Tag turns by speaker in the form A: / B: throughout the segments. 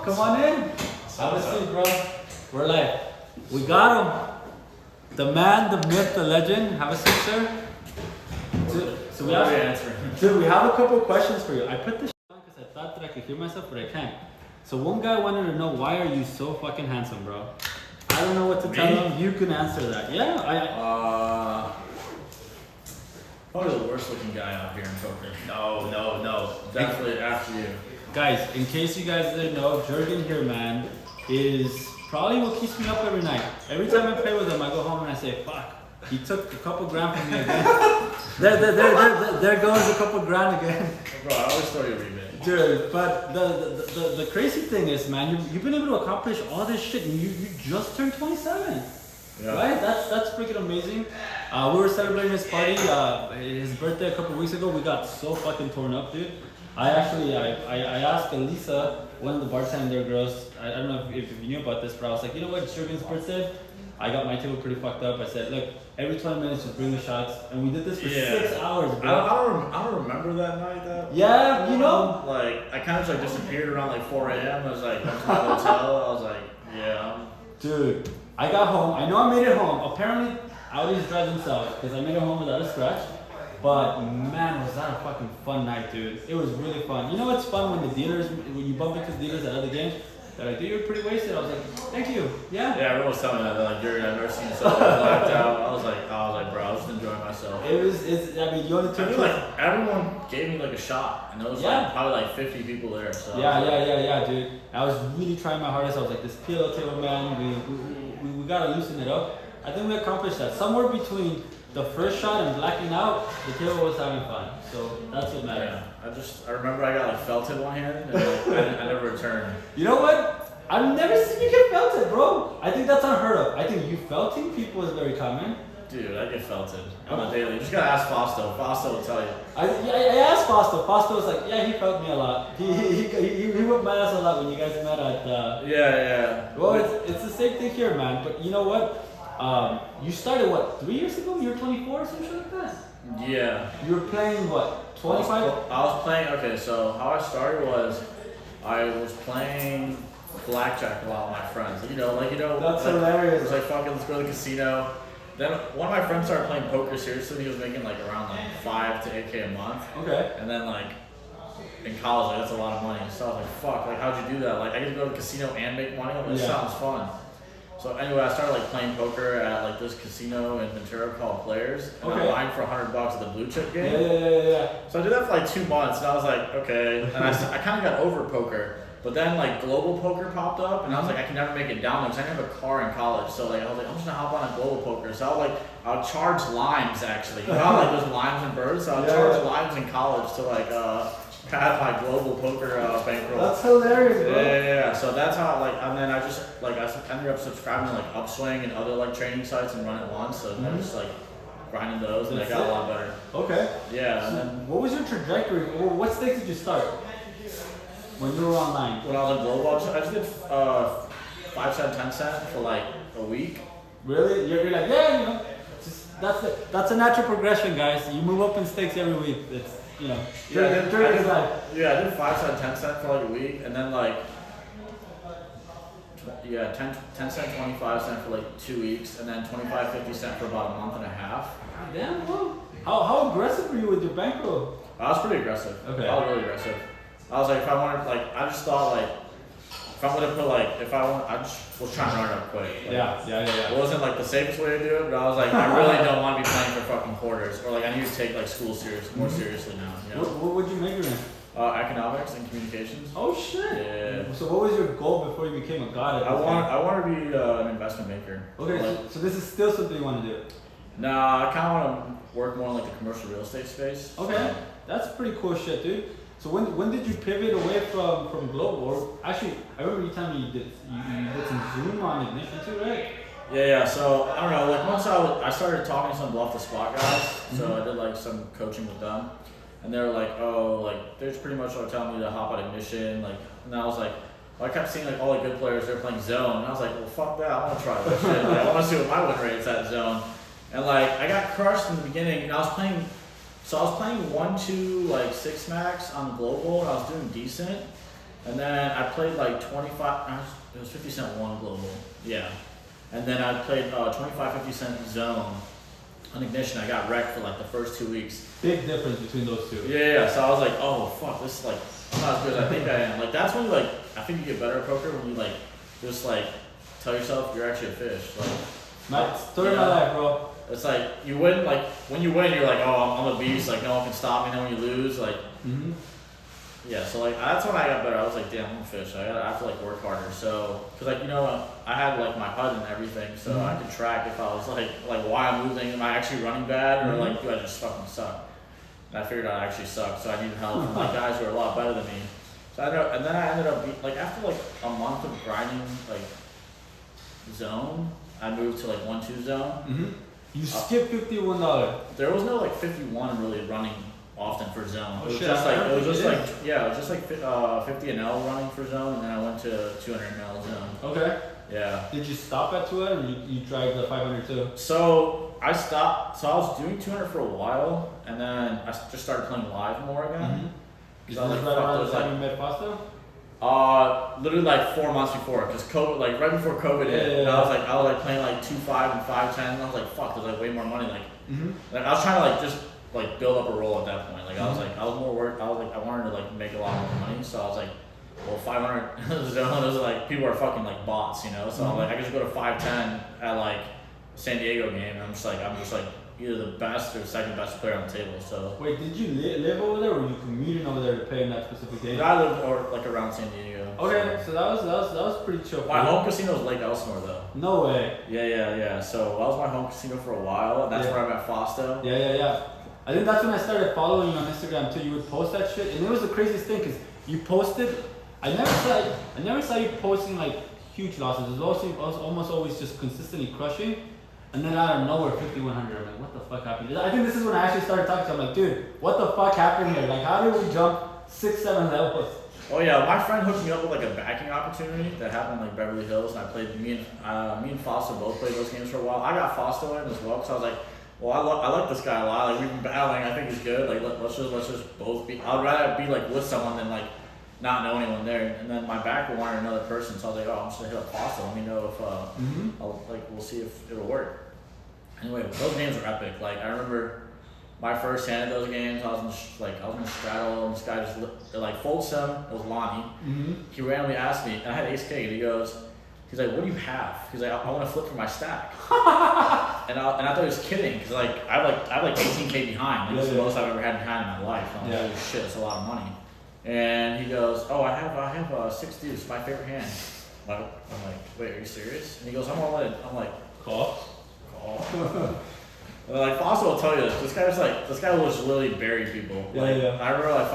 A: Come on in. Have a seat, bro. We're live. We got him. The man, the myth, the legend. Have a seat, sir. So we have a couple of questions for you. I put this on because I thought that I could hear myself, but I can't. So one guy wanted to know, why are you so fucking handsome, bro? I don't know what to tell him. You can answer that. Yeah,
B: Probably the worst looking guy out here in poker.
A: No.
B: Definitely after you.
A: Guys, in case you guys didn't know, Jurgen here, man, is probably what keeps me up every night. Every time I play with him, I go home and I say, fuck, he took a couple grand from me again. there goes a couple grand again.
B: Bro, I always throw you a rebate.
A: Dude, but the crazy thing is, man, you've been able to accomplish all this shit and you just turned 27. Yeah. Right? That's freaking amazing. We were celebrating his party, his birthday a couple weeks ago. We got so fucking torn up, dude. I asked Elisa, one of the bartender girls, I don't know if you knew about this, but I was like, you know what, it's Jurgen's birthday. I got my table pretty fucked up. I said, look, every 20 minutes just bring the shots. And we did this for 6 hours, bro.
B: I don't remember that night.
A: Yeah, you know?
B: Like, I kind of just like disappeared around like 4 a.m. I was like, went to my hotel. I was like, yeah.
A: Dude, I got home. I know I made it home. Apparently, Audis drive themselves because I made it home without a scratch. But man, was that a fucking fun night, dude. It was really fun. You know what's fun when you bump into the dealers at other games? They're like, dude, you're pretty wasted. I was like, thank you. Yeah,
B: everyone was telling me that. They're like, Jurgen, I've never seen you so blacked out. I was like, bro, I was just enjoying myself.
A: I mean, you only took
B: like everyone gave me like a shot. And there was like probably like 50 people there. So
A: yeah, dude. I was really trying my hardest. I was like, this PLO table, man, we gotta loosen it up. I think we accomplished that. Somewhere between the first shot and blacking out, the table was having fun. So that's what matters.
B: Yeah, I remember I got like felted one hand and like, I never returned.
A: You know what? I've never seen you get felted, bro. I think that's unheard of. I think you felting people is very common.
B: Dude, I get felted on a daily. You just gotta ask Fausto. Fausto will tell you.
A: I asked Fausto. Fausto was like, yeah, he felt me a lot. He whipped my ass a lot when you guys met at.
B: Yeah.
A: Well, it's the same thing here, man. But you know what? You started what, 3 years ago? You were 24 or some shit like that?
B: Yeah.
A: You were playing what, 25?
B: I was playing, okay, so how I started was, I was playing blackjack with a lot of my friends. That's
A: like, hilarious.
B: It was like, fucking, let's go to the casino. Then one of my friends started playing poker seriously. He was making like around like 5 to 8K a month.
A: Okay.
B: And then like, in college, like, that's a lot of money. So I was like, fuck, like, how'd you do that? Like, I get to go to the casino and make money? Like, this sounds fun. So anyway, I started like playing poker at like this casino in Ventura called Players, and I lined for $100 at the blue chip game.
A: Yeah.
B: So I did that for like 2 months, and I was like, okay. And I kind of got over poker, but then like global poker popped up, and I was like, I can never make it down because I didn't have a car in college. So like I was like, I'm just gonna hop on a global poker. So I'll charge limes actually. You know how like there's limes and birds? So I'll charge limes in college to like pad my global poker bankroll.
A: That's hilarious, bro.
B: Yeah. So that's how and then I just I ended up subscribing to like Upswing and other like training sites and run it once. So I just like grinding those, and I got a lot better.
A: Okay.
B: Yeah.
A: So and then what was your trajectory? What stakes did you start when you were online?
B: When I was on global, I just did 5 cent, 10 cent for like a week.
A: Really? You're like, yeah, you know, that's a natural progression, guys. You move up in stakes every week. It's I
B: did 5 cent, 10 cent for like a week, and then like 10 cent, 25 cent for like 2 weeks, and then 25, 50 cent for about a month and a half.
A: Damn, bro. How aggressive were you with your bankroll?
B: I was pretty aggressive.
A: Okay.
B: I was really aggressive. I was like, if I wanted, I just thought if I'm gonna put I just was trying to run it up quick.
A: Yeah.
B: It wasn't like the safest way to do it, but I was like, I really don't want to be playing for fucking quarters, or I need to take school more seriously now. You know?
A: What would you major in?
B: Economics and communications.
A: Oh shit.
B: Yeah.
A: So what was your goal before you became a god?
B: I want to be an investment banker.
A: Okay, so this is still something you want to do?
B: Nah, I kind of want to work more in the commercial real estate space.
A: Okay, that's pretty cool shit, dude. So when did you pivot away from global? Or actually, I remember you telling me you did some Zoom on Ignition too, right?
B: Yeah. So I don't know. Once I started talking to some bluff the spot guys, so I did some coaching with them, and they were like, they're just pretty much telling me to hop on Ignition, and I was like. I kept seeing all the good players, they're playing zone, and I was like, well, fuck that, I want to try this shit. I want to see what my win rate's at zone. And I got crushed in the beginning, and I was playing 1-2 6 max on global, and I was doing decent. And then I played like 25. It was 50 Cent one global. Yeah. And then I played 25, 50 Cent zone on Ignition. I got wrecked for like the first 2 weeks.
A: Big difference between those two.
B: Yeah. So I was like, oh fuck, this is like I'm not as good as I think I am. Like that's when you like I think you get better at poker when you like just like tell yourself you're actually a fish. Like
A: story of my life, bro.
B: It's like you win. Like when you win, you're like, oh, I'm a beast. Like no one can stop me. And then when you lose, like. Yeah, so like that's when I got better. I was like, damn, I'm a fish. I have to like work harder. So, cause like I had like my HUD and everything, so I could track if I was like why I'm losing. Am I actually running bad or like do I just fucking suck? And I figured I actually suck, so I needed help from like guys who are a lot better than me. So and then I ended up like after like a month of grinding like zone, I moved to like 1-2 zone.
A: You skipped $51.
B: There was no like 51 really running often for zone.
A: Oh,
B: it was
A: shit,
B: just like
A: it was
B: just like 50 and L running for zone, and then I went to 200 and L zone.
A: Okay.
B: Yeah.
A: Did you stop at 200 or you dragged the 500 too?
B: So I stopped. So I was doing 200 for a while, and then I just started playing live more again.
A: Is that right around the time you met Pasta?
B: Literally like 4 months before, because COVID, like right before COVID hit, and I was like playing like 2-5 and 5-10, and I was like, fuck, there's like way more money. Like I was trying to like just like build up a roll at that point. Like I was more worried. I wanted to like make a lot more money, so I was like, well, 500 zone. Those are like people are fucking like bots, you know. So I'm like, I could just go to 5-10 at like San Diego game, and I'm just like either the best or second best player on the table. So
A: wait, did you live over there, or were you commuting over there to play in that specific game?
B: I lived or like around San Diego.
A: Okay, so that was pretty chill.
B: My home casino was Lake Elsinore though.
A: No way.
B: Yeah. So that was my home casino for a while, and that's where I met Fausto.
A: Yeah. I think that's when I started following you on Instagram too. You would post that shit, and it was the craziest thing because you posted. I never saw you posting like huge losses. It was almost always just consistently crushing, and then out of nowhere 5100. I'm like, what the fuck happened? I think this is when I actually started talking to you. I'm like, dude, what the fuck happened here? Like, how did we jump 6-7 levels?
B: Oh yeah, my friend hooked me up with like a backing opportunity that happened in like Beverly Hills, and I played. Me and Fausto both played those games for a while. I got Fausto in as well, because I was like, well, I like this guy a lot. Like we've been battling. I think he's good. Like let's just both be. I'd rather be like with someone than like not know anyone there. And then my backer wanted another person, so I was like, oh, I'm just gonna hit up Fausto. Let me know if we'll see if it'll work. Anyway, those games were epic. Like I remember my first hand at those games. I was in the straddle, and this guy just like fold sim. It was Lonnie. He randomly asked me, and I had ace king, and he's like, what do you have? He's like, I want to flip for my stack. and I thought he was kidding, because like I have like 18K behind. Like, that's the most I've ever had behind in my life. I'm like, holy shit, it's a lot of money. And he goes, oh, I have 6 deuce, my favorite hand. I'm like, wait, are you serious? And he goes, I'm all in. I'm like, call. And like Fausto will tell you this. This guy will just literally bury people. I remember like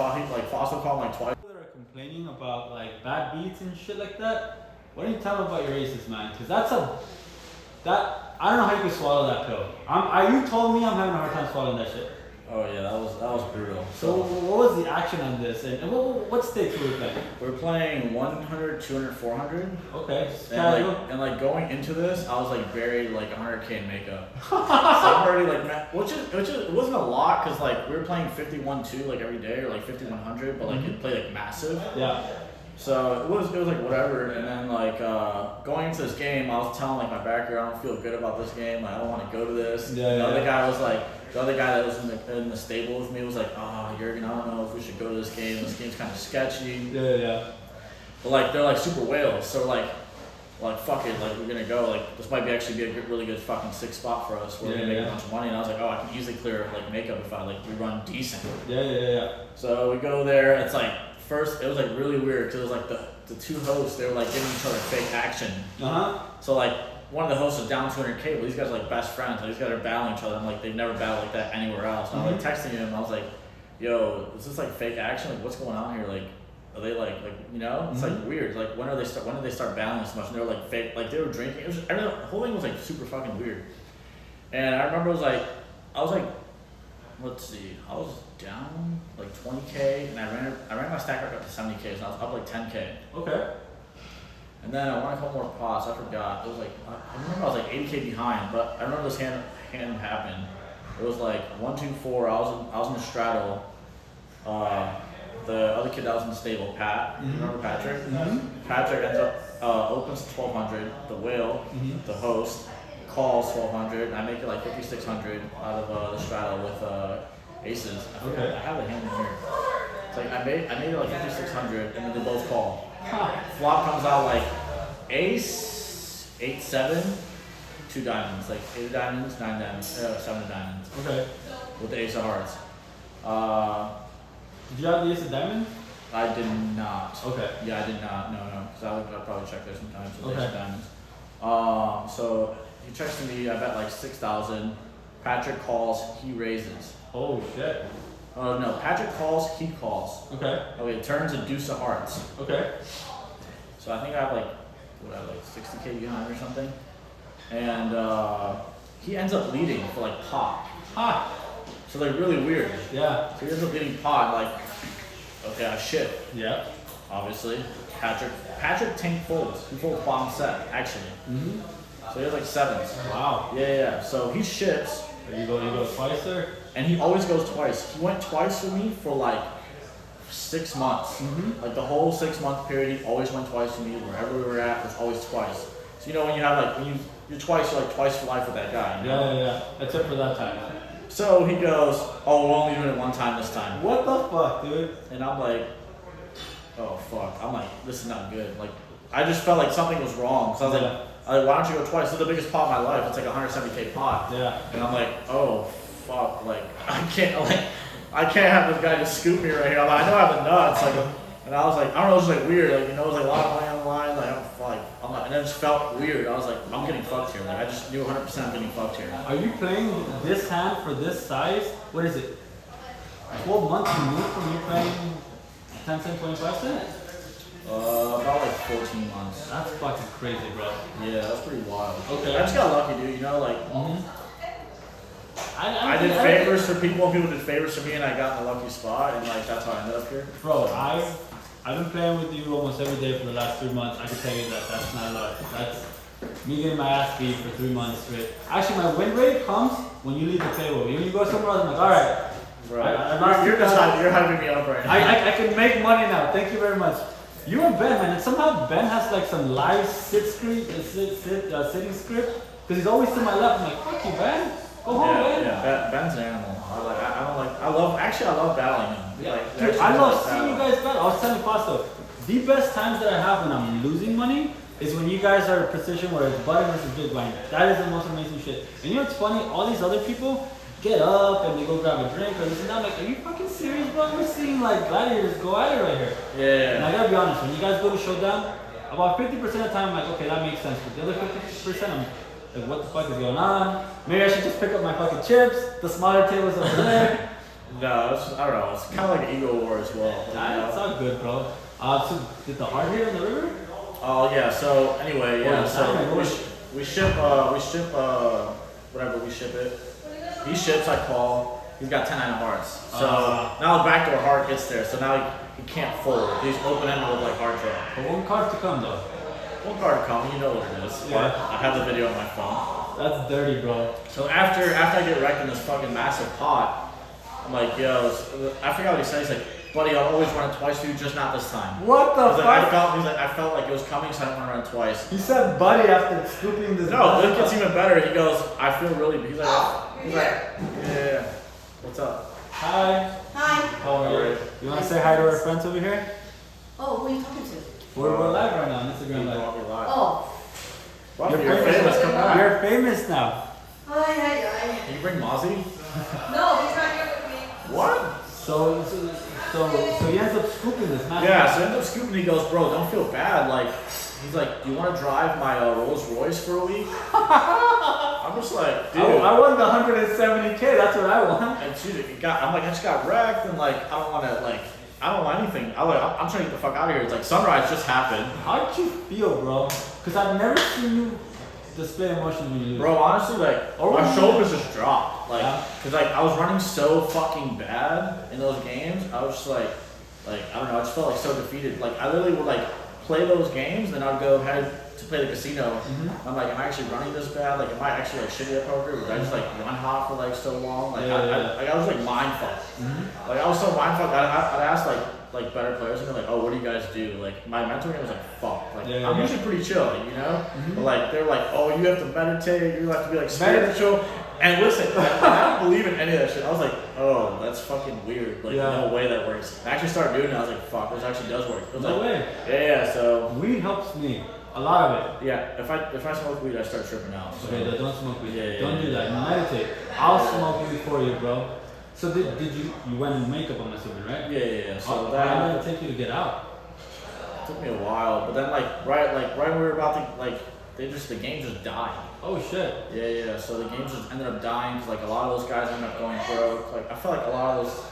B: Fausto called him like twice.
A: People that are complaining about like bad beats and shit like that. Why don't you tell them about your aces, man? Because I don't know how you can swallow that pill. You told me I'm having a hard time swallowing that shit.
B: Oh yeah, that was brutal.
A: So what was the action on this, and what stakes were we playing?
B: We're playing 100, 200, 400.
A: Okay.
B: And like going into this, I was like buried like 100K in makeup. So I'm already like, which it wasn't a lot, because like we were playing 51-2 like every day, or like 5100, but like it played like massive.
A: Yeah.
B: So it was like whatever, and then like going into this game, I was telling like my backer, I don't feel good about this game. Like, I don't want to go to this. The other guy that was in the stable with me was like, oh, Jurgen, I don't know if we should go to this game. This game's kind of sketchy.
A: Yeah.
B: But like they're like super whales, so like fuck it, like we're gonna go. Like this might actually be a really good fucking 6 spot for us. We're gonna make a bunch of money. And I was like, oh, I can easily clear like makeup if we run decent.
A: Yeah.
B: So we go there. It's like. First, it was like really weird, because it was like the two hosts, they were like giving each other fake action. So like one of the hosts was down 200K, but these guys are like best friends. Like, these guys are battling each other. I'm like, they've never battled like that anywhere else. And I was like texting him. I was like, yo, is this like fake action? Like, what's going on here? Like, are they like you know? It's like weird. Like when did they start battling so much? And they were like fake. Like they were drinking. The whole thing was like super fucking weird. And I remember I was like, let's see, I was down like 20K, and I ran my stack up to 70K, so I was up like 10K. Okay. And then I won a couple more pots. I forgot. It was like I remember I was like 80K behind, but I remember this hand happened. It was like 1, 2, 4. I was in the straddle. the other kid that was in the stable, Pat. Remember Patrick? Patrick ends up opens 1,200. The whale, the host, calls 1,200, and I make it like 5,600 out of the straddle with aces. I have the hand in here. It's like I made it like 5,600, and then they both call. Flop comes out like ace, 8-7, 2 diamonds, like 8 of diamonds, 9 diamonds, 7 of diamonds.
A: Okay.
B: With the ace of hearts.
A: Did you have the ace of diamonds?
B: I did not.
A: Okay.
B: Yeah, I did not. No, because I'll probably check there sometimes with
A: Okay.
B: ace of diamonds. So he checks to me. I bet like 6,000. Patrick calls. He raises.
A: Oh shit.
B: Oh no, Patrick calls. He calls.
A: Okay.
B: Okay, turns a deuce of hearts.
A: Okay.
B: So I think I have like 60K behind or something, and he ends up leading for like pot. So they're really weird.
A: Yeah.
B: So he ends up leading pot. Like, okay, I shit.
A: Yeah.
B: Obviously, Patrick tank folds. He folds bottom set actually. So he has like 7s.
A: Wow.
B: Yeah. So he ships.
A: You go twice there?
B: And he always goes twice. He went twice for me for like 6 months. Like the whole 6-month period, he always went twice for me. Wherever we were at, it was always twice. So you know when you have like you're twice, you're like twice for life with that guy. You know?
A: Yeah. Except for that time.
B: So he goes, oh, we're only doing it one time this time.
A: What the fuck, dude?
B: And I'm like, oh fuck. I'm like, this is not good. Like I just felt like something was wrong. So I was like, why don't you go twice? This is the biggest pot of my life. It's like 170K pot.
A: Yeah.
B: And I'm like, oh fuck, like I can't have this guy just scoop me right here. I'm like, I know I have the nuts, like, and I was like, I don't know, it was like weird, like, you know, it was like a lot of money on the line, like I'm like, and it just felt weird. I was like, I'm getting fucked here. Like I just knew 100% I'm getting fucked here.
A: Are you playing this hand for this size? What is it? 12 months removed from you playing 10 cent, 25 cent?
B: About like 14 months.
A: That's fucking crazy, bro.
B: Yeah, that's pretty wild.
A: Okay.
B: I just got lucky, dude. You know, like. I did
A: think
B: favors for people, and people did favors for me, and I got in a lucky spot, and like that's how I ended up here.
A: Bro, I've been playing with you almost every day for the last 3 months. I can tell you that that's not luck. That's me getting my ass beat for 3 months straight. Actually, my win rate comes when you leave the table. When you go somewhere else, I'm like, all right.
B: Right. You're hyping me up right now.
A: I can make money now. Thank you very much. You and Ben, man, and somehow Ben has like some live sitting script because he's always to my left. I'm like, fuck you, Ben. Go home, Ben.
B: Yeah. Ben's an animal. I love battling him.
A: Yeah.
B: Like,
A: dude, I love seeing you guys battle. I was telling Fasto, the best times that I have when I'm losing money is when you guys are in a position where it's button versus big blind. That is the most amazing shit. And you know what's funny? All these other people get up and they go grab a drink or this and that. I'm like, are you fucking serious, bro? We're seeing like gladiators go at it right here.
B: Yeah.
A: And I gotta be honest, when you guys go to showdown, about 50% of the time I'm like, okay, that makes sense. But the other 50%, I'm like, what the fuck is going on? Maybe I should just pick up my fucking chips. The smaller tables over there.
B: No, I don't know. It's kind of like an ego war as well.
A: Nah, it's all good, bro. So did the hard hit in the river?
B: Oh yeah. So anyway, yeah.
A: Oh,
B: we ship whatever we ship it. He ships, I call. He's got 10-9 of hearts. So now the backdoor heart gets there. So now he can't fold. He's open-ended with like hard draw.
A: But one card to come though.
B: One card to come, you know what it is.
A: Yeah.
B: I have the video on my phone.
A: That's dirty, bro.
B: So after I get wrecked in this fucking massive pot, I'm like, yo, I forgot what he said. He's like, buddy, I'll always run it twice for you, just not this time.
A: What the fuck?
B: I felt like it was coming, so I didn't want to run it twice.
A: He said buddy after scooping this.
B: No, it gets even better. He goes, I feel really. He's like, yeah. What's up?
A: Hi.
C: Hi.
A: How are you? You want to say hi to our friends over here?
C: Oh, who are you talking to?
A: We're live right now on Instagram Live.
C: Oh.
B: Well,
A: You're
B: you're famous. Come on.
A: You're famous now.
C: Hi.
B: Can you bring Mozzie?
C: No, he's not here with me.
B: What?
A: So he ends up scooping this, man.
B: Yeah, so he ends up scooping. He goes, bro, don't feel bad. Like, he's like, do you want to drive my Rolls Royce for a week? I'm just like, dude.
A: I won the 170K. That's what I want.
B: And dude, I'm like, I just got wrecked, and like, I don't want anything. I'm trying to get the fuck out of here. It's like sunrise just happened.
A: How'd you feel, bro? Because I've never seen you display emotion when you lose.
B: Bro, honestly, like, my shoulders just dropped. Like, cause like I was running so fucking bad in those games. I was just like, I don't know. I just felt like so defeated. Like, I literally would like play those games, and then I'd go head to play the casino. I'm like, am I actually running this bad? Like, am I actually like shitty at poker? Did I just like run hot for like so long? Like, I was like mind fucked. Like, I was so mind fucked. I'd ask like like better players and they're like, oh, what do you guys do? Like my mentor was like, fuck. Like
A: Yeah,
B: I'm
A: yeah.
B: usually pretty chill, like, you know? But like they're like, oh, you have to meditate, you have to be like spiritual. And listen, I don't believe in any of that shit. I was like, oh, that's fucking weird. Like no way that works. I actually started doing it. I was like, fuck, this actually does work. It was
A: No
B: like,
A: way.
B: Yeah. So
A: Weed helps me. A lot of it.
B: yeah, if I smoke weed, I start tripping out. So.
A: Okay, don't smoke weed.
B: Yeah,
A: Don't
B: yeah.
A: do that. Meditate. I'll smoke weed for you, bro. So did you went in makeup? I'm assuming, right?
B: Yeah. So
A: how did it take you to get out?
B: It took me a while, but then right when we were about to the game just died.
A: Oh shit.
B: Yeah. So the game just ended up dying because like a lot of those guys ended up going broke. Like I feel like a lot of those,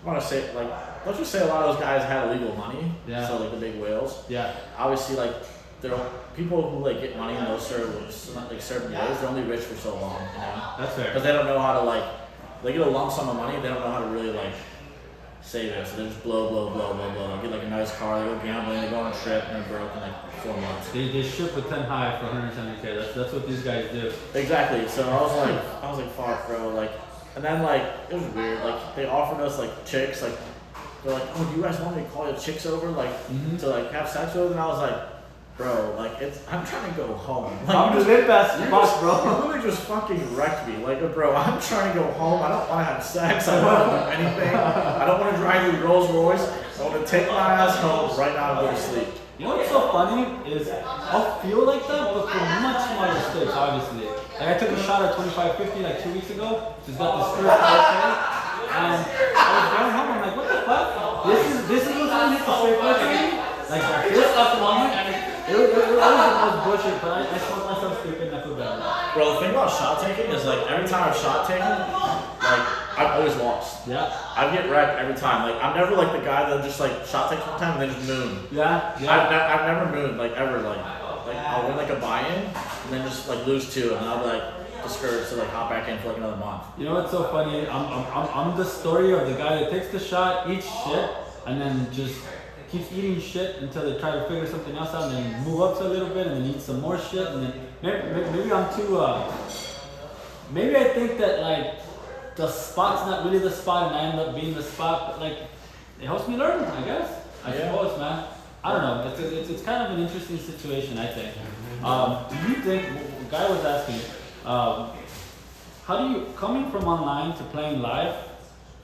B: I want to say like let's just say a lot of those guys had illegal money.
A: Yeah.
B: So like the big whales.
A: Yeah.
B: Obviously like there are people who like get money in those certain ways. They're only rich for so long, you know.
A: That's fair.
B: Because they don't know how to they get a lump sum of money. They don't know how to really save it. So they just blow. They get like a nice car. They go gambling. They go on a trip and they're broke in like 4 months.
A: They ship a 10 high for 170K. That's what these guys do.
B: Exactly. So I was like, fuck, bro. Like, and then it was weird. Like they offered us chicks. Like they're like, oh, do you guys want me to call your chicks over to have sex with? And I was like, bro, I'm trying to go home.
A: I'm the lit best boss, bro.
B: You really just fucking wrecked me. Bro, I'm trying to go home. I don't want to have sex. I don't want to do anything. I don't want to drive your Rolls Royce. I want to take my ass home right now and go to sleep.
A: You know what's so funny is I'll feel like that, but for much smaller stakes, obviously. Like I took a shot at 25.50 like 2 weeks ago. Just got this first okay, and I was going home. I'm like, what the fuck? This is what's gonna hit the straight first game. Like this up the moment. It was the most bullshit, but I smoked myself stupid and I feel bad.
B: Bro, the thing about shot taking is every time I've shot taken, I've always lost.
A: Yeah.
B: I get wrecked every time. I'm never the guy that just shot takes one time and then just moon.
A: Yeah.
B: I've never mooned ever. I'll win a buy-in and then just lose 2 and then I'll be discouraged to hop back in for another month.
A: You know what's so funny? I'm the story of the guy that takes the shot, eats shit, and then just keeps eating shit until they try to figure something else out, and then move up a little bit, and then eat some more shit, and then maybe I'm too. Maybe I think that the spot's not really the spot, and I end up being the spot, but it helps me learn, I guess. I suppose, man. I don't know. It's kind of an interesting situation, I think. Do you think? A guy was asking, how do you coming from online to playing live?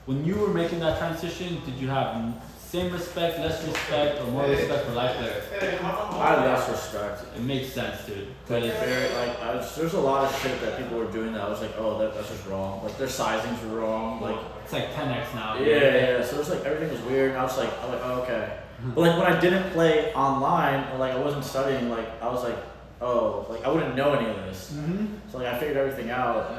A: When you were making that transition, did you have same respect, less respect, or more respect for live players?
B: I had less respect.
A: It makes sense, dude.
B: But there's a lot of shit that people were doing that I was oh, that's just wrong. Their sizings were wrong.
A: It's 10x now.
B: Yeah. So it's everything was weird, and I was I'm oh, okay. But when I didn't play online, or I wasn't studying, I was oh, I wouldn't know any of this.
A: Mm-hmm.
B: So I figured everything out.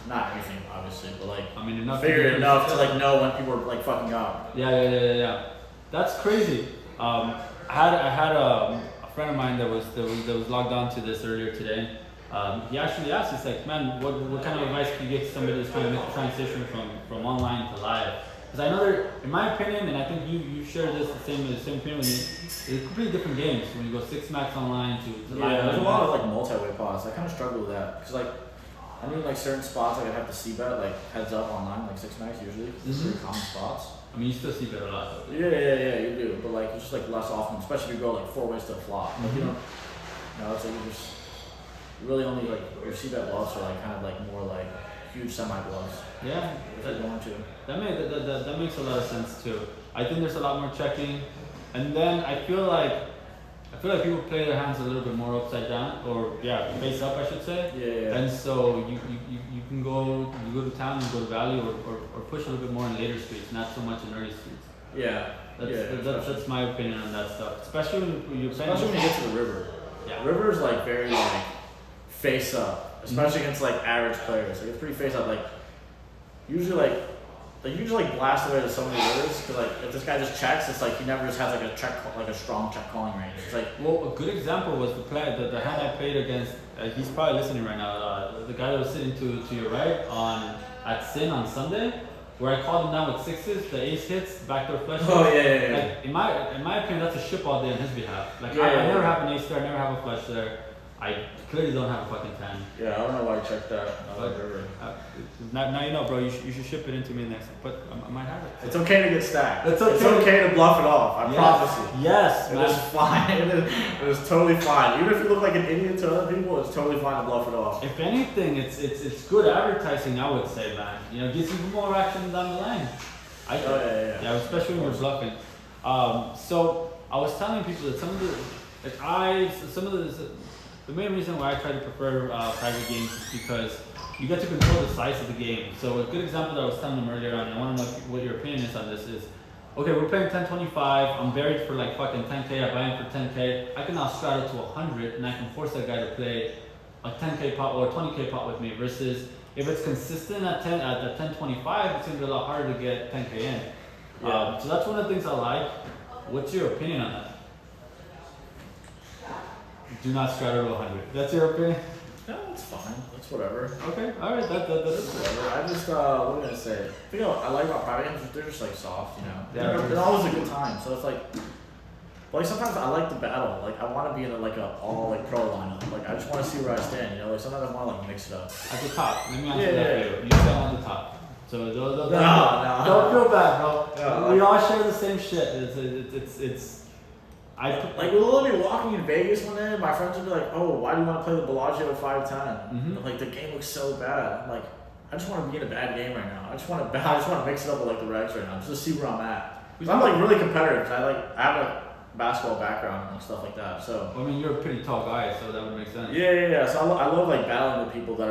B: Not everything, obviously, but
A: enough.
B: Figured enough to know when people were fucking up.
A: Yeah. That's crazy. I had a friend of mine that was logged on to this earlier today. He actually asked, he's like, man, what kind of advice can you give to somebody that's trying to make the transition from online to live? Because I know in my opinion, and I think you share this the same opinion with me, it's completely different games when you go 6 max online to live.
B: Yeah, there's a lot of multi-way pods. I kind of struggle with that because I need certain spots I have to see bet heads up online 6 max usually. These are pretty common spots.
A: I mean, you still see bet a lot though.
B: Yeah, you do. But it's just less often, especially if you go 4 ways to a flop.
A: Mm-hmm.
B: You know, it's you really only your c bet bluffs are more huge semi bluffs.
A: Yeah, that makes a lot of sense too. I think there's a lot more checking, and then I feel like people play their hands a little bit more upside down, or face up, I should say.
B: Yeah.
A: And so you can go to town, you go to value, or push a little bit more in later streets, not so much in early streets.
B: Yeah.
A: That's my opinion on that stuff. Especially when you get
B: to the river.
A: Yeah.
B: River is very face up, especially against average players. It's pretty face up. Usually blast away to so many rivers because if this guy just checks, it's he never just has a strong check calling range. It's
A: well, a good example was the hand I played against. He's probably listening right now. The guy that was sitting to your right at Sin on Sunday, where I called him down with 6s, the ace hits, backdoor flush.
B: Oh yeah.
A: In my opinion, that's a ship all day on his behalf. I never have an ace there, I never have a flush there. I clearly don't have a fucking 10.
B: Yeah, I don't know why I checked that.
A: Now you know, bro. You should ship it into me next. But I might have it.
B: It's okay to get stacked.
A: It's okay.
B: It's okay to bluff it off. I promise you.
A: Yes,
B: It
A: man.
B: is fine. It is totally fine. Even if you look like an idiot to other people, it's totally fine to bluff it off.
A: If anything, it's good advertising. I would say, man. You know, gives you more action down the line. I think.
B: Yeah,
A: especially when you're bluffing. So I was telling people that some of the main reason why I try to prefer private games is because you get to control the size of the game. So a good example that I was telling them earlier on, and I want to know what your opinion is on this is, okay, we're playing 1025, I'm buried for like fucking 10k, I buy in for 10k, I can now straddle to 100 and I can force that guy to play a 10k pot or a 20k pot with me, versus if it's consistent at 1025, it's going to be a lot harder to get 10k in.
B: Yeah.
A: So that's one of the things I like. What's your opinion on that? Do not straddle to 100. That's your opinion?
B: No, it's fine. That's whatever.
A: Okay, alright, that's
B: Whatever. I just, what was I gonna say? I think I like about private games, they're just like soft, you know?
A: Yeah,
B: They're always a good time, so it's like sometimes I like the battle. Like I want to be in like a all like pro lineup. Like I just want to see where I stand. You know, like sometimes I want to like mix it up.
A: at the top. Let me answer
B: Yeah,
A: that
B: yeah,
A: for you. You fell on the top. So don't feel bad, bro.
B: No.
A: We all share the same shit. It's
B: Like we'll literally be walking in Vegas one day, my friends would be like, "Oh, why do you want to play the Bellagio 510?"
A: Mhm.
B: Like the game looks so bad. I'm like, I just want to be in a bad game right now. I just want to mix it up with like the regs right now, just to see where I'm at. 'Cause I'm like really competitive. 'Cause I have a basketball background and stuff like that. So
A: I mean, you're a pretty tall guy, so that would make sense.
B: yeah. So I love like battling with people that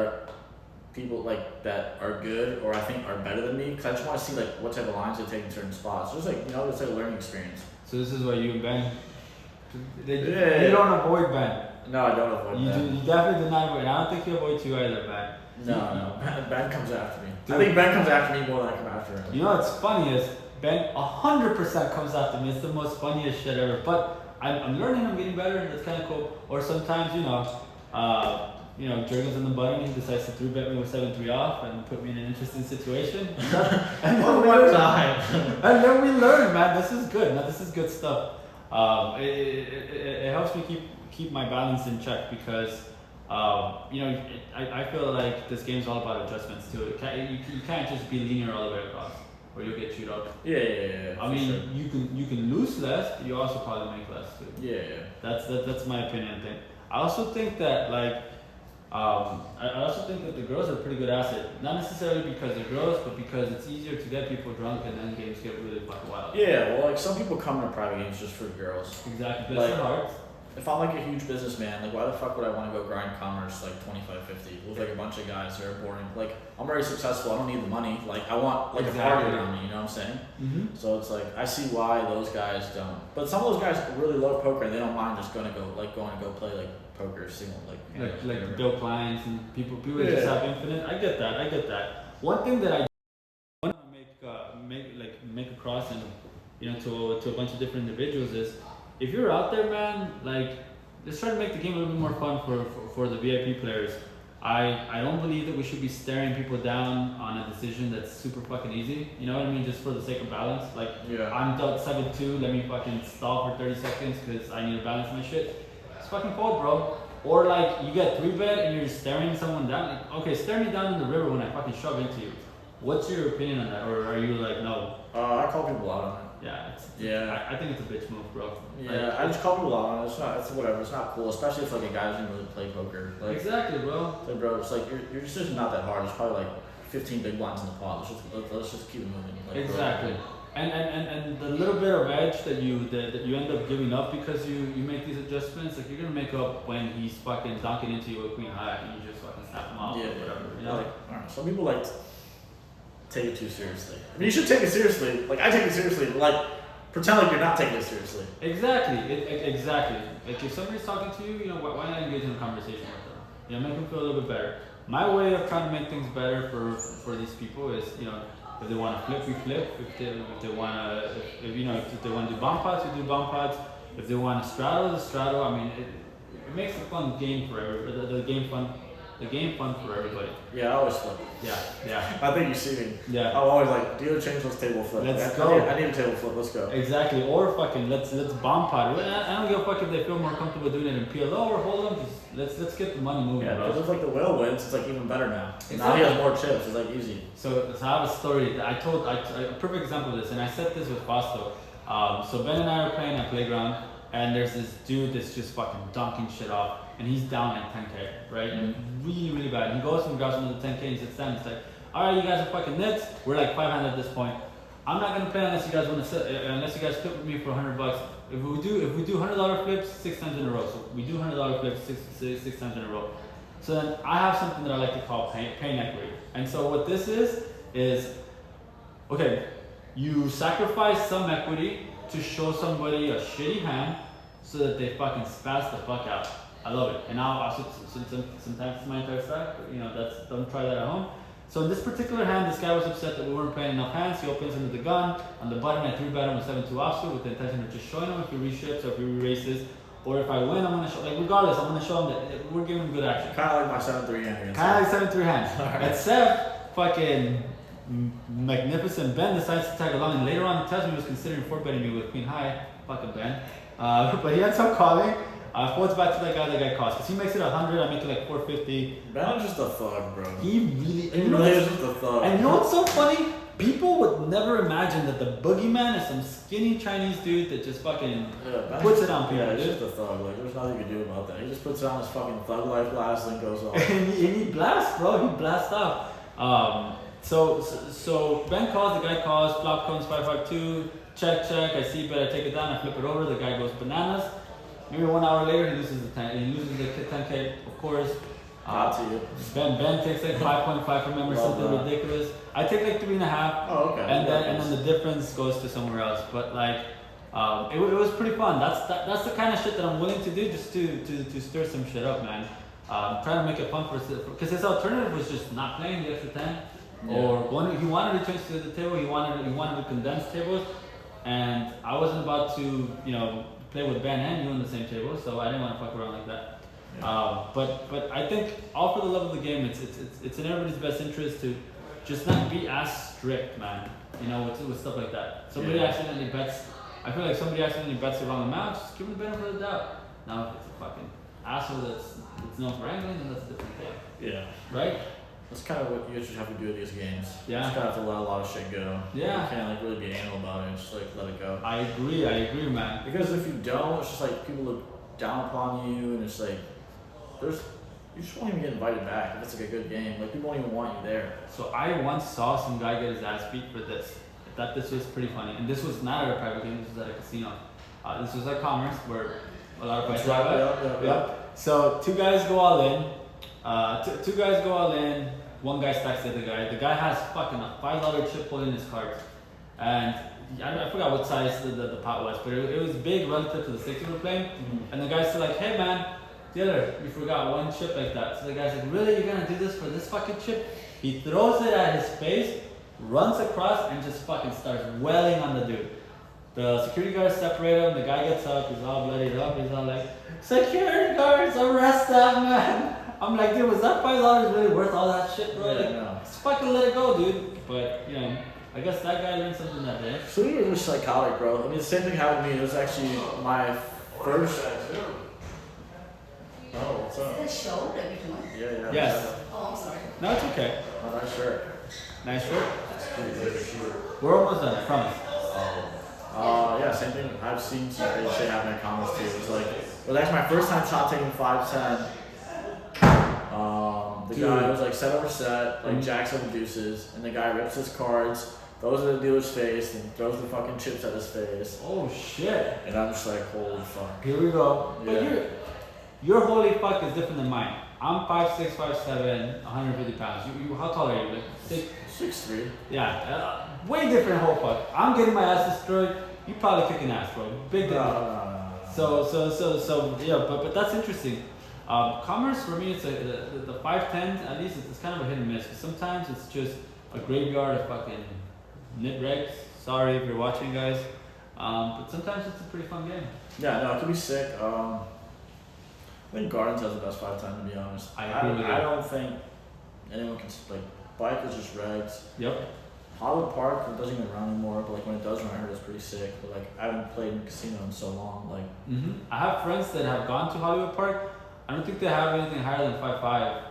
B: are good or I think are better than me, because I just want to see like what type of lines they take in certain spots. So it's like, you know, it's like a learning experience.
A: So this is why you and Ben.
B: Yeah.
A: You don't avoid Ben.
B: No, I don't avoid
A: You
B: Ben.
A: you definitely do not avoid. I don't think you avoid you either, Ben.
B: No. Ben comes after me.
A: Dude.
B: I think Ben comes after me more than I come after him.
A: You know what's funny is Ben 100% comes after me. It's the most funniest shit ever. But I'm learning. I'm getting better. That's kind of cool. Or sometimes Jurgen's in the button. He decides to 3-bet me with 7-3 off and put me in an interesting situation. and then we learn, man. This is good. Man, this is good stuff. It helps me keep my balance in check because I feel like this game's all about adjustments too. You can't just be linear all the way across, or you'll get chewed up.
B: Yeah.
A: I mean, you can lose less, but you also probably make less too.
B: Yeah.
A: That's my opinion. Thing. I also think that I also think that the girls are a pretty good asset. Not necessarily because they're girls, but because it's easier to get people drunk and then games get really fucking wild.
B: Yeah, well, like some people come to private games just for the girls.
A: Exactly,
B: Like,
A: it's hard.
B: If I'm like a huge businessman, like why the fuck would I want to go grind commerce like 25-50 with like a bunch of guys that are boring? Like I'm already successful. I don't need the money. Like I want like a party around me. You know what I'm saying?
A: Mm-hmm.
B: So it's like I see why those guys don't. But some of those guys really love poker and they don't mind just going to go play like poker single
A: like Bill Clients and people that just have infinite. I get that. One thing that I want to make across and to a bunch of different individuals is, if you're out there, man, like let's try to make the game a little bit more fun for the VIP players. I don't believe that we should be staring people down on a decision that's super fucking easy. You know what I mean? Just for the sake of balance. Like I'm dealt 7-2. Let me fucking stall for 30 seconds because I need to balance my shit. It's fucking cold, bro. Or like you get 3-bet and you're staring someone down. Like, okay, stare me down in the river when I fucking shove into you. What's your opinion on that? Or are you like, no?
B: I call people out on it.
A: Yeah, I think it's a bitch move, bro.
B: Yeah, I just call people out on it. It's whatever. It's not cool, especially if like a guy doesn't really play poker. Like,
A: exactly, bro.
B: Like, bro, it's like your decision's not that hard. It's probably like 15 big blinds in the pot. Let's just keep it moving. Like,
A: exactly. Bro. And the little bit of edge that you end up giving up because you make these adjustments, like you're gonna make up when he's fucking dunking into you with queen high and you just fucking snap him off or whatever. You know?
B: Like, I don't know. Some people like take it too seriously. I mean, you should take it seriously. Like I take it seriously. But, like pretend like you're not taking it seriously.
A: Exactly. Exactly. Like if somebody's talking to you, why not engage in a conversation with them? Make them feel a little bit better. My way of trying to make things better for these people is, if they want to flip, we flip. If they want to do bomb pots, we do bomb pots. If they want to straddle, the straddle. I mean, it makes a fun game for everybody. The game fun the game fun for everybody.
B: Yeah, I always flip.
A: Yeah.
B: I think you see me.
A: Yeah.
B: I'm always like, do you change those table flip?
A: Let's go.
B: I need a table flip. Let's go.
A: Exactly. Or fucking let's bomb pot. I don't give a fuck if they feel more comfortable doing it in PLO or hold them. Just let's get the money moving.
B: Yeah, because if like the whale wins, it's like even better now.
A: Exactly.
B: Now he has more chips. It's like easy.
A: So I have a story that a perfect example of this, and I said this with Fausto. So Ben and I are playing at Playground, and there's this dude that's just fucking dunking shit off, and he's down at 10K, right? And really, really bad. And he goes and grabs another 10K, and he sits down, and he's like, all right, you guys are fucking nits. We're like 500 at this point. I'm not gonna play unless you guys unless you guys flip with me for $100. If we do $100 flips 6 times in a row, so we do $100 flips six times in a row. So then I have something that I like to call pain equity. And so what this is, okay, you sacrifice some equity to show somebody a shitty hand so that they fucking spaz the fuck out. I love it. And now also sometimes it's my entire stack, but don't try that at home. So in this particular hand, this guy was upset that we weren't playing enough hands. He opens into the gun. On the button, I 3-bet him with 7-2 offsuit with the intention of just showing him if he reships or if he re-races. Or if I win, I'm gonna show, regardless, I'm gonna show him that we're giving him good action.
B: Kind of like my 7-3 hand against
A: Kind of like 7-3 hand. At Sev, fucking magnificent Ben decides to tag along, and later on he tells me he was considering 4-betting me with Queen High. Fucking Ben. But he ends up calling. Folds back to that guy calls. Because he makes it 100, I make it like 450.
B: Ben is just a thug, bro.
A: He really
B: is just a thug.
A: And you know what's so funny? People would never imagine that the boogeyman is some skinny Chinese dude that just fucking puts it on people.
B: Yeah, he's just a thug. Like, there's nothing you can do about that. He just puts it on his fucking thug life glass and goes off.
A: and he blasts, bro. He blasts off. So Ben calls, the guy calls, flop comes 5-5-2, check. I see bet, I take it down, I flip it over, the guy goes bananas. Maybe 1 hour later, he loses the 10K, of course. Ben takes like 5.5, remember something ridiculous. I take like 3.5.
B: Oh, okay.
A: And then the difference goes to somewhere else. But like, it was pretty fun. That's the kind of shit that I'm willing to do just to stir some shit up, man. Trying to make it fun because his alternative was just not playing the extra 10, or going. He wanted to change to the table. He wanted to condense tables, and I wasn't about to play with Ben and you on the same table, so I didn't want to fuck around like that. Yeah. But I think all for the love of the game, it's in everybody's best interest to just not be as strict, man. With stuff like that. Somebody accidentally bets. I feel like somebody accidentally bets the wrong amount. Just give them the benefit of the doubt. Now, if it's a fucking asshole that's known for angling, then that's a different thing.
B: Yeah.
A: Right.
B: That's kind of what you just have to do with these games.
A: Yeah.
B: You just kind of have to let a lot of shit go.
A: Yeah.
B: You can't really be anal about it. Just let it go.
A: I agree, man.
B: Because if you don't, it's just like people look down upon you, and it's like you just won't even get invited back if it's like a good game. Like people won't even want you there.
A: So I once saw some guy get his ass beat for this. I thought this was pretty funny, and this was not at a private game. This was at a casino. This was at Commerce, where a lot of fights happen. Yep. So two guys go all in. Two guys go all in. One guy stacks the other guy. The guy has fucking a $5 chip holding his cards, and I forgot what size the pot was, but it was big relative to the stakes we were playing. Mm-hmm. And the guy's still like, "Hey man, dealer, you forgot one chip like that." So the guy's like, "Really? You're gonna do this for this fucking chip?" He throws it at his face, runs across, and just fucking starts wailing on the dude. The security guards separate him. The guy gets up. He's all bloodied up. He's all like, "Security guards, arrest that man!" I'm like, dude, was that $5 really worth all that shit, bro?
B: Yeah, no.
A: Just fucking let it go, dude. But I guess that guy learned something that day.
B: So you were just psychotic, bro. I mean, the same thing happened to me. It was actually my first. Oh, what's up?
C: Is it a show that we're doing?
B: Yeah.
A: Yes.
C: Oh, I'm sorry.
A: No, it's okay.
B: Oh, nice shirt.
A: Nice shirt. We're almost done, I promise.
B: Yeah, same thing. I've seen some crazy shit happen at Commerce too. It was actually my first time shot taking 5-10. The guy was like set over set, like jacks over deuces, and the guy rips his cards, throws it at the dealer's face, and throws the fucking chips at his face.
A: Oh shit.
B: And I'm just like, holy fuck.
A: Here we go.
B: Yeah.
A: But your holy fuck is different than mine. I'm 5'6", 5'7", 150 pounds. You how tall are you? Like
B: 6'3".
A: Yeah, way different whole fuck. I'm getting my ass destroyed. You probably kicking ass, bro. Big difference. So yeah, but that's interesting. Commerce for me, it's the 5-10s. At least it's kind of a hit and miss. Sometimes it's just a graveyard of fucking nit regs. Sorry if you're watching, guys. But sometimes it's a pretty fun game.
B: Yeah, no, it could be sick. think Gardens has the best 5-10 to be honest.
A: I agree with you.
B: I don't think anyone can bike is just regs.
A: Yep.
B: Hollywood Park it doesn't even run anymore, but like when it does run, I heard it's pretty sick. But like I haven't played in a casino in so long. Like
A: I have friends that have gone to Hollywood Park. I don't think they have anything higher than 5.5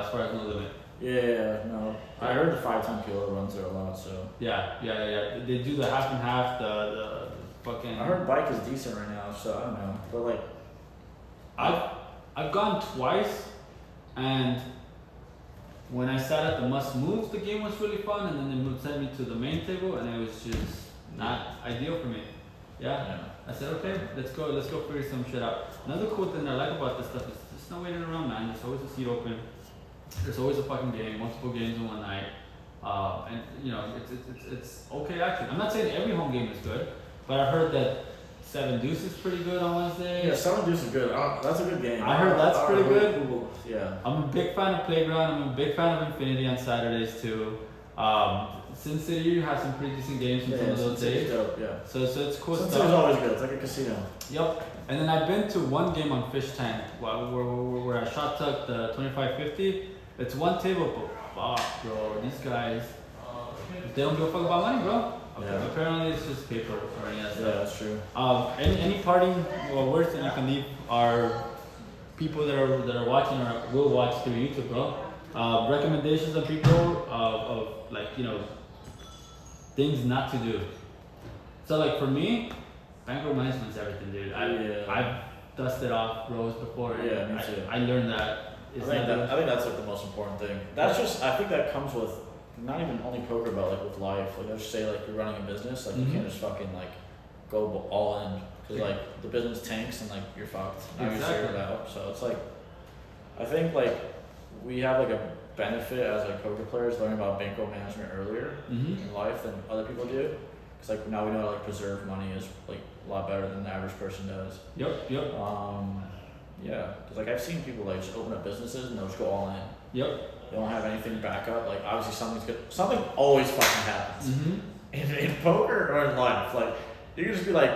A: as far as no limit.
B: yeah, no. I heard the 5-10 kilo runs there a lot, so.
A: Yeah. They do the half and half, the fucking.
B: I heard bike is decent right now, so I don't know. But like,
A: I've gone twice, and when I sat at the must moves, the game was really fun, and then they sent me to the main table, and it was just not ideal for me. Yeah. I said, okay, let's go figure some shit out. Another cool thing I like about this stuff is there's no waiting around, man. There's always a seat open. There's always a fucking game, multiple games in one night. And you know, it's okay actually. I'm not saying every home game is good, but I heard that 7 Deuce is pretty good on Wednesday.
B: yeah, 7 Deuce is good. That's a good game.
A: I heard that's pretty good.
B: Cool. Yeah.
A: I'm a big fan of Playground. I'm a big fan of Infinity on Saturdays too. Sin City has some pretty decent games from some of those days.
B: Dope, yeah.
A: So it's cool
B: Sin
A: stuff.
B: City's always good. It's like a casino.
A: Yep. And then I've been to one game on Fish Tank where I shot took the 25-50. It's one table, but fuck, bro, these guys, they don't give a fuck about money, bro.
B: Yeah.
A: Apparently it's just paper or any of that
B: Yeah,
A: stuff.
B: that's true.
A: Any parting words that you can leave our people that are watching or will watch through YouTube, bro? Recommendations of people of like, you know, things not to do. So like for me, bankroll management's everything, dude. I've dusted off rows before.
B: Yeah, me too.
A: I learned that.
B: I think that's like the most important thing. That's just I think that comes with not even only poker, but like with life. Like let's say like you're running a business, like you can't just fucking like go all in because like the business tanks and like you're fucked. Now you figure it out. So it's like I think like we have like a benefit as like poker players learning about bankroll management earlier in life than other people do. Because like now we know how to like preserve money is like a lot better than the average person does.
A: Yep.
B: Yeah, because like I've seen people like just open up businesses and they'll just go all in.
A: Yep.
B: They don't have anything back up. Like obviously something always fucking happens. In poker or in life, like you can just be like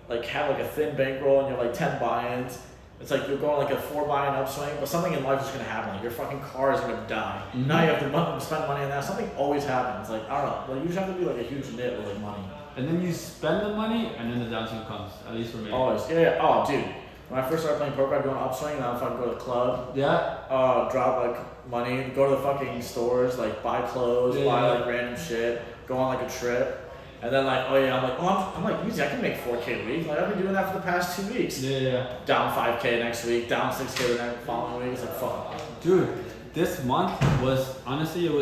B: have like a thin bankroll and you have like 10 buy-ins. It's like you're going like a 4 buy-in upswing, but something in life is gonna happen. Like your fucking car is gonna die. Now you have to spend money on that. Something always happens. Like I don't know. Like you just have to be like a huge nit with like money.
A: And then you spend the money, and then the downswing comes. At least for me.
B: Always. Yeah. Oh, dude. When I first started playing poker, I'd go on upswing, and I'd fucking go to the club.
A: Yeah.
B: Drop like money, go to the fucking stores, like buy clothes, buy like random shit, go on like a trip, and then like I'm like easy, I can make 4K a week. Like I've been doing that for the past 2 weeks.
A: Yeah.
B: Down 5K next week, down 6K the next following week. It's like fuck.
A: Dude, this month was honestly it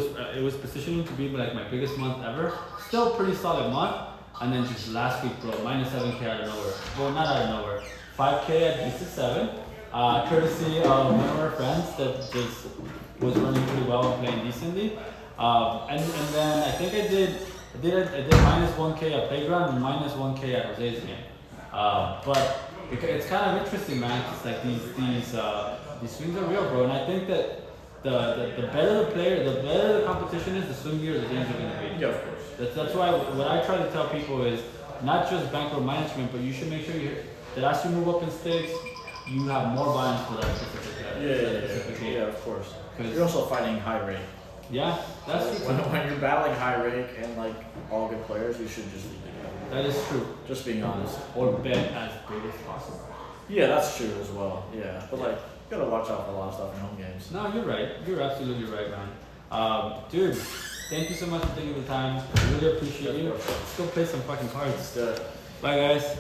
A: was positioning to be like my biggest month ever. Still pretty solid month, and then just last week, bro, minus 7K out of nowhere. Well, not out of nowhere. 5K at D67, courtesy of one of our friends that just was running pretty well and playing decently. And then I think I did minus 1K at Playground and minus 1K at Jose's game. But it's kind of interesting, man. It's like these swings are real, bro. And I think that the better the player, the better the competition is, the swingier the games are going to be.
B: Yeah, of course.
A: That's why what I try to tell people is not just bankroll management, but you should make sure that as you move up in stakes, you have more buy-ins for that specific game.
B: Yeah, of course. You're also fighting high rake.
A: Yeah, that's true.
B: When you're battling high rake and like all good players, you should just leave it out.
A: That is true.
B: Just being honest.
A: Or bet as big as possible.
B: Yeah, that's true as well. Yeah, but like you gotta watch out for a lot of stuff in home games.
A: No, you're right. You're absolutely right, man. Dude, thank you so much for taking the time. I really appreciate you. Let's go play some fucking cards.
B: Let's do it.
A: Bye, guys.